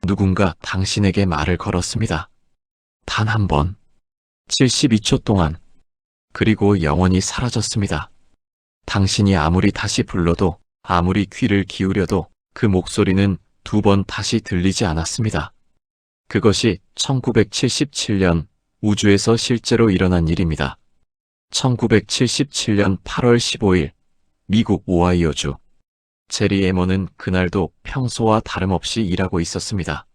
누군가 당신에게 말을 걸었습니다. 단 한 번. 72초 동안. 그리고 영원히 사라졌습니다. 당신이 아무리 다시 불러도, 아무리 귀를 기울여도 그 목소리는 두 번 다시 들리지 않았습니다. 그것이 1977년 우주에서 실제로 일어난 일입니다. 1977년 8월 15일 미국 오하이오주. 제리 에먼은 그날도 평소와 다름없이 일하고 있었습니다.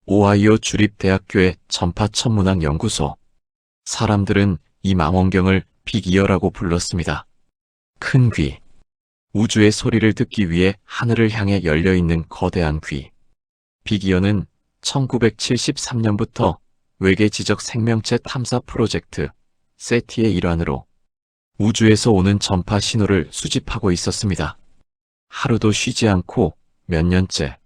오하이오 주립대학교의 전파 천문학 연구소. 사람들은 이 망원경을 빅이어라고 불렀습니다. 큰 귀. 우주의 소리를 듣기 위해 하늘을 향해 열려있는 거대한 귀. 빅이어는 1973년부터 외계 지적 생명체 탐사 프로젝트 세티의 일환으로 우주에서 오는 전파 신호를 수집하고 있었습니다. 하루도 쉬지 않고 몇 년째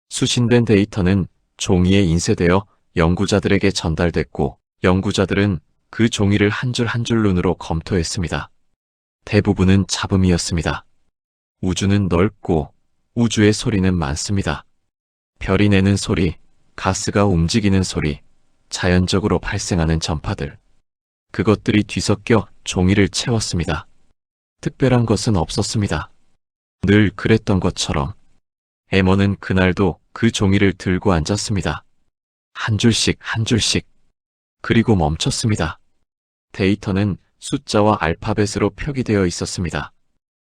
수신된 데이터는 종이에 인쇄되어 연구자들에게 전달됐고, 연구자들은 그 종이를 한 줄 한 줄 눈으로 검토했습니다. 대부분은 잡음이었습니다. 우주는 넓고 우주의 소리는 많습니다. 별이 내는 소리, 가스가 움직이는 소리, 자연적으로 발생하는 전파들. 그것들이 뒤섞여 종이를 채웠습니다. 특별한 것은 없었습니다. 늘 그랬던 것처럼. 에먼은 그날도 그 종이를 들고 앉았습니다. 한 줄씩 한 줄씩. 그리고 멈췄습니다. 데이터는 숫자와 알파벳으로 표기되어 있었습니다.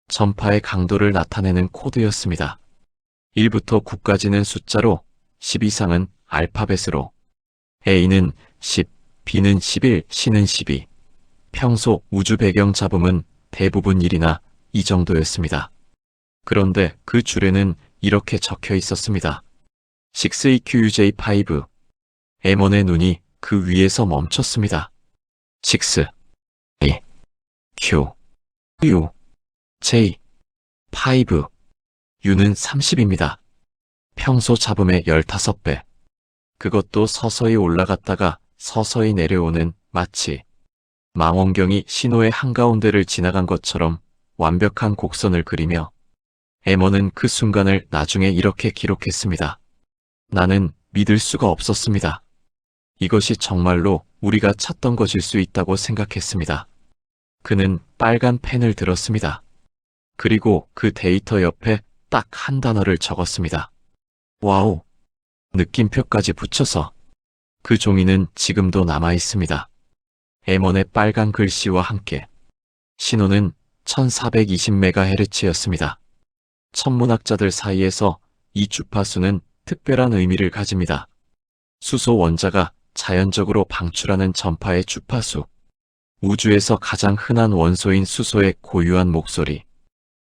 전파의 강도를 나타내는 코드였습니다. 1부터 9까지는 숫자로, 10 이상은 알파벳으로. A는 10, B는 11, C는 12. 평소 우주 배경 잡음은 대부분 1이나 이 정도였습니다. 그런데 그 줄에는 이렇게 적혀 있었습니다. 6EQUJ5. 에먼의 눈이 그 위에서 멈췄습니다. 6, E, Q, U, J, 5. U는 30입니다. 평소 잡음의 15배. 그것도 서서히 올라갔다가 서서히 내려오는, 마치 망원경이 신호의 한가운데를 지나간 것처럼 완벽한 곡선을 그리며, 에먼은 그 순간을 나중에 이렇게 기록했습니다. 나는 믿을 수가 없었습니다. 이것이 정말로 우리가 찾던 것일 수 있다고 생각했습니다. 그는 빨간 펜을 들었습니다. 그리고 그 데이터 옆에 딱 한 단어를 적었습니다. 와우! 느낌표까지 붙여서. 그 종이는 지금도 남아 있습니다. 에먼의 빨간 글씨와 함께. 신호는 1420MHz였습니다. 천문학자들 사이에서 이 주파수는 특별한 의미를 가집니다. 수소 원자가 자연적으로 방출하는 전파의 주파수. 우주에서 가장 흔한 원소인 수소의 고유한 목소리.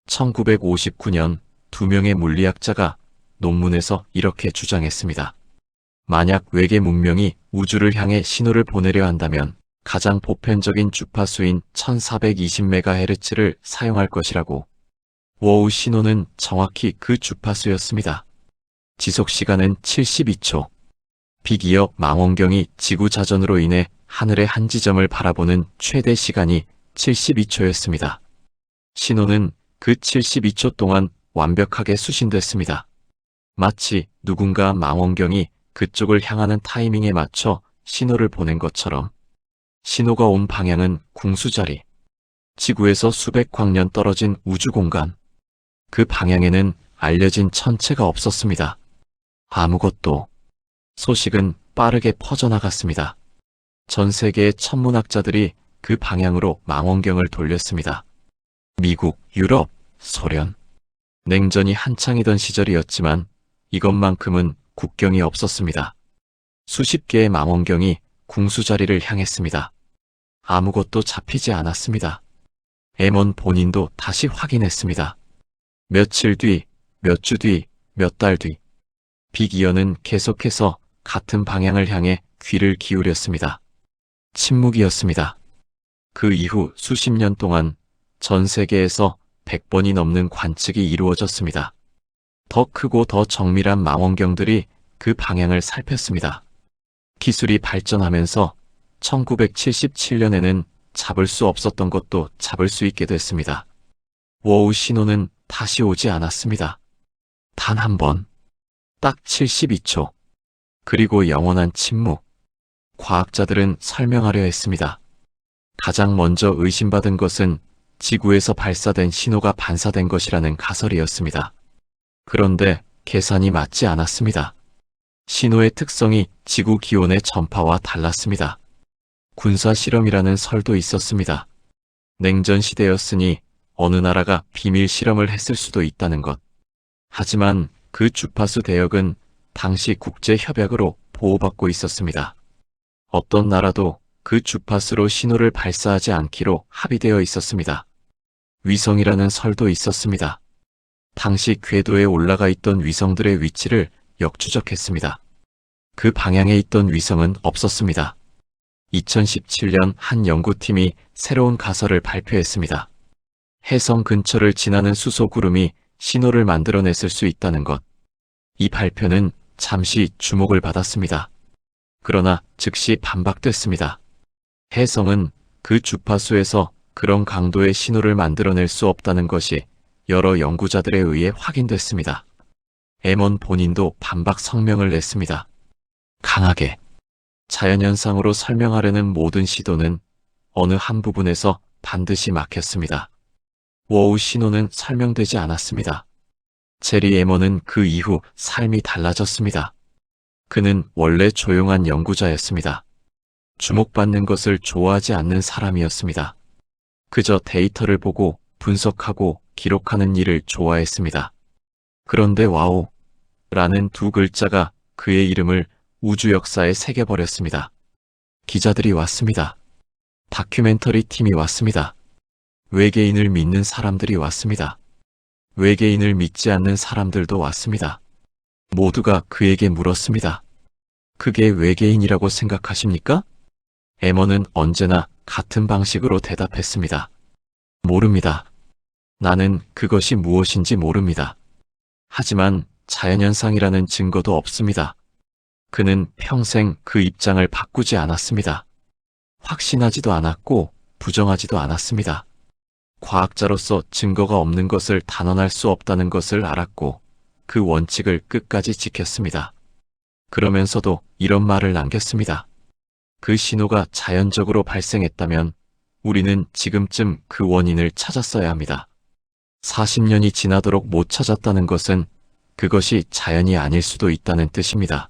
1959년 두 명의 물리학자가 논문에서 이렇게 주장했습니다. 만약 외계 문명이 우주를 향해 신호를 보내려 한다면 가장 보편적인 주파수인 1420MHz를 사용할 것이라고. 워우 신호는 정확히 그 주파수였습니다. 지속시간은 72초. 빅이어 망원경이 지구 자전으로 인해 하늘의 한 지점을 바라보는 최대 시간이 72초였습니다. 신호는 그 72초 동안 완벽하게 수신됐습니다. 마치 누군가 망원경이 그쪽을 향하는 타이밍에 맞춰 신호를 보낸 것처럼. 신호가 온 방향은 궁수자리. 지구에서 수백 광년 떨어진 우주 공간. 그 방향에는 알려진 천체가 없었습니다. 아무것도. 소식은 빠르게 퍼져나갔습니다. 전 세계의 천문학자들이 그 방향으로 망원경을 돌렸습니다. 미국, 유럽, 소련. 냉전이 한창이던 시절이었지만 이것만큼은 국경이 없었습니다. 수십 개의 망원경이 궁수자리를 향했습니다. 아무것도 잡히지 않았습니다. 에먼 본인도 다시 확인했습니다. 며칠 뒤, 몇 주 뒤, 몇 달 뒤. 빅이어는 계속해서 같은 방향을 향해 귀를 기울였습니다. 침묵이었습니다. 그 이후 수십 년 동안 전 세계에서 100번이 넘는 관측이 이루어졌습니다. 더 크고 더 정밀한 망원경들이 그 방향을 살폈습니다. 기술이 발전하면서 1977년에는 잡을 수 없었던 것도 잡을 수 있게 됐습니다. 워우 신호는 다시 오지 않았습니다. 단 한 번, 딱 72초. 그리고 영원한 침묵. 과학자들은 설명하려 했습니다. 가장 먼저 의심받은 것은 지구에서 발사된 신호가 반사된 것이라는 가설이었습니다. 그런데 계산이 맞지 않았습니다. 신호의 특성이 지구 기온의 전파와 달랐습니다. 군사 실험이라는 설도 있었습니다. 냉전 시대였으니 어느 나라가 비밀 실험을 했을 수도 있다는 것. 하지만 그 주파수 대역은 당시 국제 협약으로 보호받고 있었습니다. 어떤 나라도 그 주파수로 신호를 발사하지 않기로 합의되어 있었습니다. 위성이라는 설도 있었습니다. 당시 궤도에 올라가 있던 위성들의 위치를 역추적했습니다. 그 방향에 있던 위성은 없었습니다. 2017년 한 연구팀이 새로운 가설을 발표했습니다. 해성 근처를 지나는 수소구름이 신호를 만들어냈을 수 있다는 것. 이 발표는 잠시 주목을 받았습니다. 그러나 즉시 반박됐습니다. 해성은 그 주파수에서 그런 강도의 신호를 만들어낼 수 없다는 것이 여러 연구자들에 의해 확인됐습니다. 에먼 본인도 반박 성명을 냈습니다. 강하게 자연현상으로 설명하려는 모든 시도는 어느 한 부분에서 반드시 막혔습니다. 워우 신호는 설명되지 않았습니다. 제리 에먼은 그 이후 삶이 달라졌습니다. 그는 원래 조용한 연구자였습니다. 주목받는 것을 좋아하지 않는 사람이었습니다. 그저 데이터를 보고 분석하고 기록하는 일을 좋아했습니다. 그런데 와우 라는 두 글자가 그의 이름을 우주 역사에 새겨버렸습니다. 기자들이 왔습니다. 다큐멘터리 팀이 왔습니다. 외계인을 믿는 사람들이 왔습니다. 외계인을 믿지 않는 사람들도 왔습니다. 모두가 그에게 물었습니다. 그게 외계인이라고 생각하십니까? 에먼은 언제나 같은 방식으로 대답했습니다. 모릅니다. 나는 그것이 무엇인지 모릅니다. 하지만 자연현상이라는 증거도 없습니다. 그는 평생 그 입장을 바꾸지 않았습니다. 확신하지도 않았고 부정하지도 않았습니다. 과학자로서 증거가 없는 것을 단언할 수 없다는 것을 알았고 그 원칙을 끝까지 지켰습니다. 그러면서도 이런 말을 남겼습니다. 그 신호가 자연적으로 발생했다면 우리는 지금쯤 그 원인을 찾았어야 합니다. 40년이 지나도록 못 찾았다는 것은 그것이 자연이 아닐 수도 있다는 뜻입니다.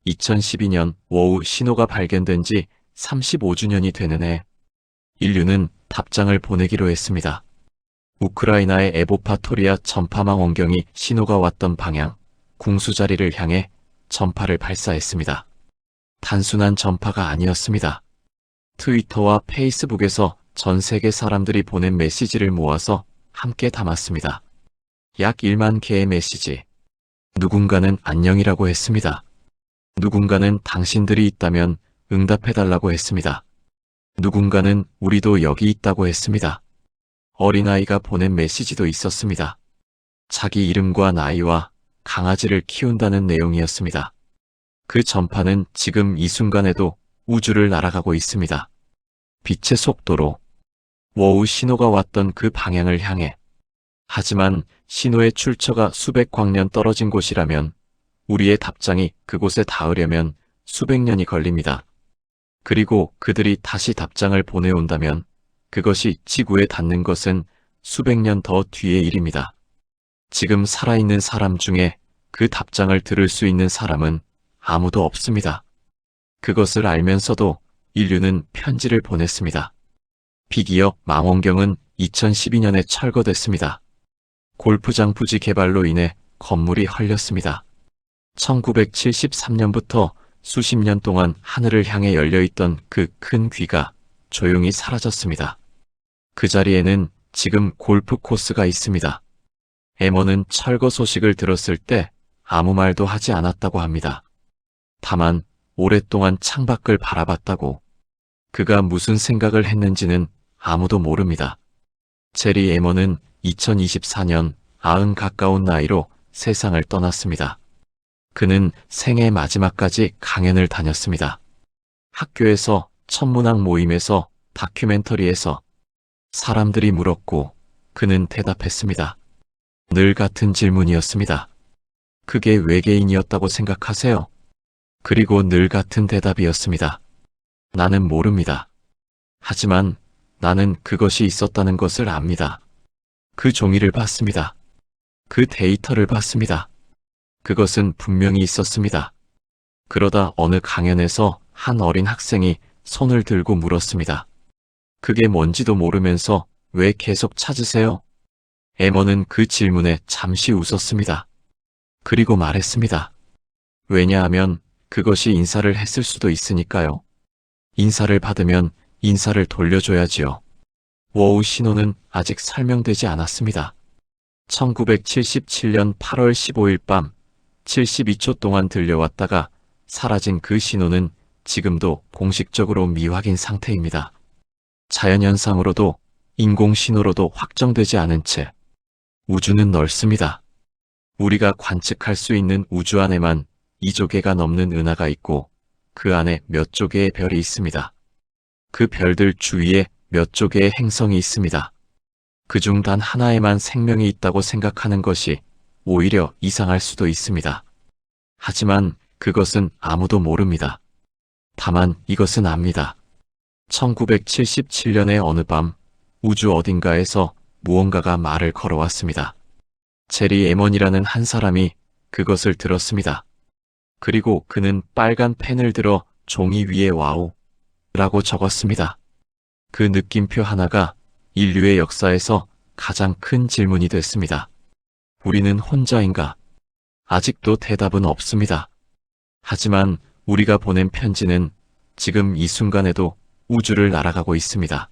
2012년 워우 신호가 발견된 지 35주년이 되는 해, 인류는 답장을 보내기로 했습니다. 우크라이나의 에보파토리아 전파망 원경이 신호가 왔던 방향, 궁수자리를 향해 전파를 발사했습니다. 단순한 전파가 아니었습니다. 트위터와 페이스북에서 전 세계 사람들이 보낸 메시지를 모아서 함께 담았습니다. 약 1만 개의 메시지. 누군가는 안녕이라고 했습니다. 누군가는 당신들이 있다면 응답해달라고 했습니다. 누군가는 우리도 여기 있다고 했습니다. 어린아이가 보낸 메시지도 있었습니다. 자기 이름과 나이와 강아지를 키운다는 내용이었습니다. 그 전파는 지금 이 순간에도 우주를 날아가고 있습니다. 빛의 속도로 워우 신호가 왔던 그 방향을 향해. 하지만 신호의 출처가 수백 광년 떨어진 곳이라면 우리의 답장이 그곳에 닿으려면 수백 년이 걸립니다. 그리고 그들이 다시 답장을 보내온다면 그것이 지구에 닿는 것은 수백 년 더 뒤의 일입니다. 지금 살아있는 사람 중에 그 답장을 들을 수 있는 사람은 아무도 없습니다. 그것을 알면서도 인류는 편지를 보냈습니다. 비기어 망원경은 2012년에 철거됐습니다. 골프장 부지 개발로 인해 건물이 헐렸습니다. 1973년부터 수십 년 동안 하늘을 향해 열려있던 그 큰 귀가 조용히 사라졌습니다. 그 자리에는 지금 골프 코스가 있습니다. 에먼은 철거 소식을 들었을 때 아무 말도 하지 않았다고 합니다. 다만 오랫동안 창밖을 바라봤다고. 그가 무슨 생각을 했는지는 아무도 모릅니다. 제리 에먼은 2024년 90 가까운 나이로 세상을 떠났습니다. 그는 생애 마지막까지 강연을 다녔습니다. 학교에서, 천문학 모임에서, 다큐멘터리에서 사람들이 물었고 그는 대답했습니다. 늘 같은 질문이었습니다. 그게 외계인이었다고 생각하세요? 그리고 늘 같은 대답이었습니다. 나는 모릅니다. 하지만 나는 그것이 있었다는 것을 압니다. 그 종이를 봤습니다. 그 데이터를 봤습니다. 그것은 분명히 있었습니다. 그러다 어느 강연에서 한 어린 학생이 손을 들고 물었습니다. 그게 뭔지도 모르면서 왜 계속 찾으세요? 에머는 그 질문에 잠시 웃었습니다. 그리고 말했습니다. 왜냐하면 그것이 인사를 했을 수도 있으니까요. 인사를 받으면 인사를 돌려줘야지요. 워우 신호는 아직 설명되지 않았습니다. 1977년 8월 15일 밤 72초 동안 들려왔다가 사라진 그 신호는 지금도 공식적으로 미확인 상태입니다. 자연현상으로도 인공신호로도 확정되지 않은 채 우주는 넓습니다. 우리가 관측할 수 있는 우주 안에만 2조 개가 넘는 은하가 있고 그 안에 몇 조 개의 별이 있습니다. 그 별들 주위에 몇 조 개의 행성이 있습니다. 그중 단 하나에만 생명이 있다고 생각하는 것이 오히려 이상할 수도 있습니다. 하지만 그것은 아무도 모릅니다. 다만 이것은 압니다. 1977년의 어느 밤 우주 어딘가에서 무언가가 말을 걸어왔습니다. 제리 에먼이라는 한 사람이 그것을 들었습니다. 그리고 그는 빨간 펜을 들어 종이 위에 와우 라고 적었습니다. 그 느낌표 하나가 인류의 역사에서 가장 큰 질문이 됐습니다. 우리는 혼자인가? 아직도 대답은 없습니다. 하지만 우리가 보낸 편지는 지금 이 순간에도 우주를 날아가고 있습니다.